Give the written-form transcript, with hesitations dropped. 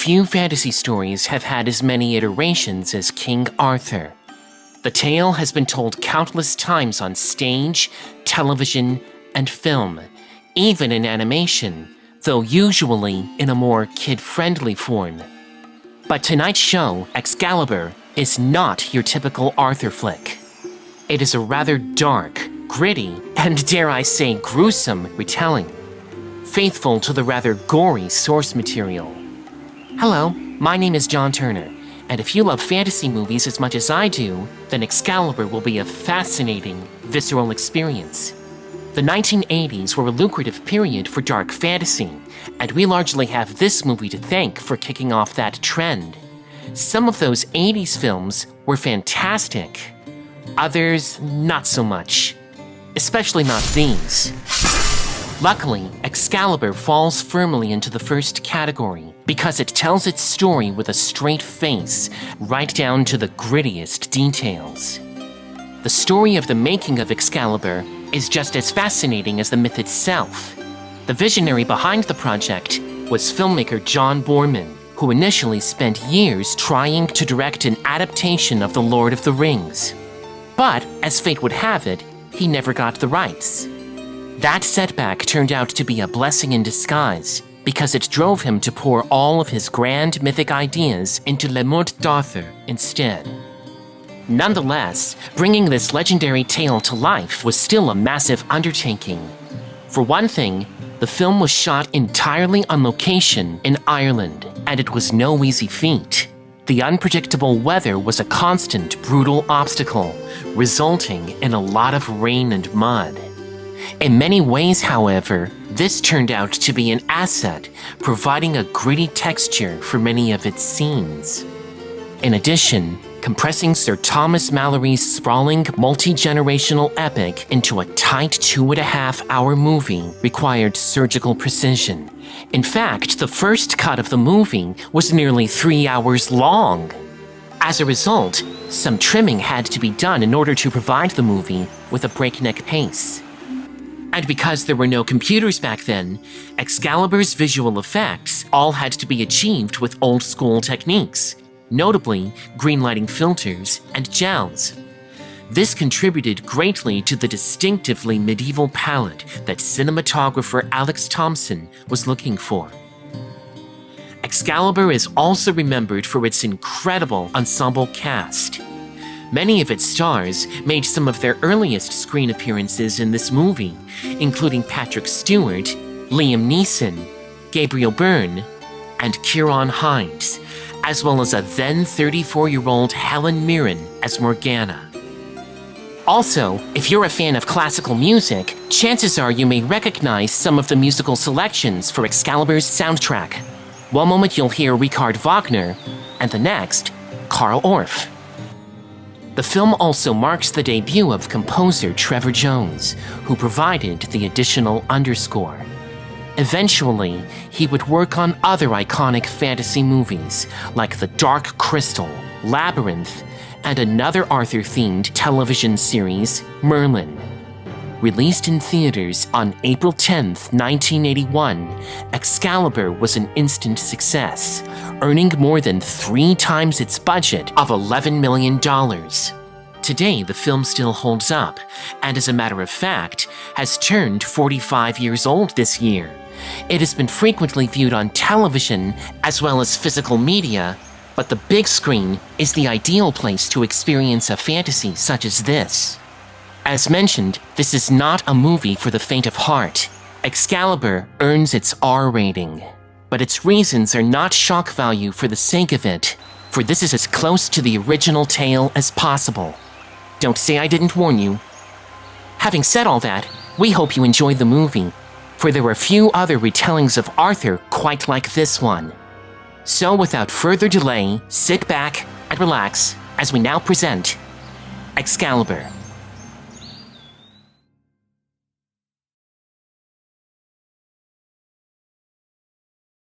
Few fantasy stories have had as many iterations as King Arthur. The tale has been told countless times on stage, television, and film, even in animation, though usually in a more kid-friendly form. But tonight's show, Excalibur, is not your typical Arthur flick. It is a rather dark, gritty, and dare I say gruesome retelling, faithful to the rather gory source material. Hello, my name is John Turner, and if you love fantasy movies as much as I do, then Excalibur will be a fascinating, visceral experience. The 1980s were a lucrative period for dark fantasy, and we largely have this movie to thank for kicking off that trend. Some of those 80s films were fantastic. Others, not so much. Especially not these. Luckily, Excalibur falls firmly into the first category because it tells its story with a straight face, right down to the grittiest details. The story of the making of Excalibur is just as fascinating as the myth itself. The visionary behind the project was filmmaker John Boorman, who initially spent years trying to direct an adaptation of The Lord of the Rings. But, as fate would have it, he never got the rights. That setback turned out to be a blessing in disguise, because it drove him to pour all of his grand mythic ideas into Le Morte d'Arthur instead. Nonetheless, bringing this legendary tale to life was still a massive undertaking. For one thing, the film was shot entirely on location in Ireland, and it was no easy feat. The unpredictable weather was a constant, brutal obstacle, resulting in a lot of rain and mud. In many ways, however, this turned out to be an asset, providing a gritty texture for many of its scenes. In addition, compressing Sir Thomas Malory's sprawling, multi-generational epic into a tight 2.5-hour movie required surgical precision. In fact, the first cut of the movie was nearly 3 hours long. As a result, some trimming had to be done in order to provide the movie with a breakneck pace. And because there were no computers back then, Excalibur's visual effects all had to be achieved with old-school techniques, notably greenlighting filters and gels. This contributed greatly to the distinctively medieval palette that cinematographer Alex Thompson was looking for. Excalibur is also remembered for its incredible ensemble cast. Many of its stars made some of their earliest screen appearances in this movie, including Patrick Stewart, Liam Neeson, Gabriel Byrne, and Ciarán Hinds, as well as a then 34-year-old Helen Mirren as Morgana. Also, if you're a fan of classical music, chances are you may recognize some of the musical selections for Excalibur's soundtrack. One moment you'll hear Richard Wagner, and the next, Carl Orff. The film also marks the debut of composer Trevor Jones, who provided the additional underscore. Eventually, he would work on other iconic fantasy movies like The Dark Crystal, Labyrinth, and another Arthur-themed television series, Merlin. Released in theaters on April 10, 1981, Excalibur was an instant success, earning more than 3 times its budget of $11 million. Today, the film still holds up, and as a matter of fact, has turned 45 years old this year. It has been frequently viewed on television as well as physical media, but the big screen is the ideal place to experience a fantasy such as this. As mentioned, this is not a movie for the faint of heart. Excalibur earns its R rating, but its reasons are not shock value for the sake of it, for this is as close to the original tale as possible. Don't say I didn't warn you. Having said all that, we hope you enjoyed the movie, for there are few other retellings of Arthur quite like this one. So without further delay, sit back and relax as we now present Excalibur.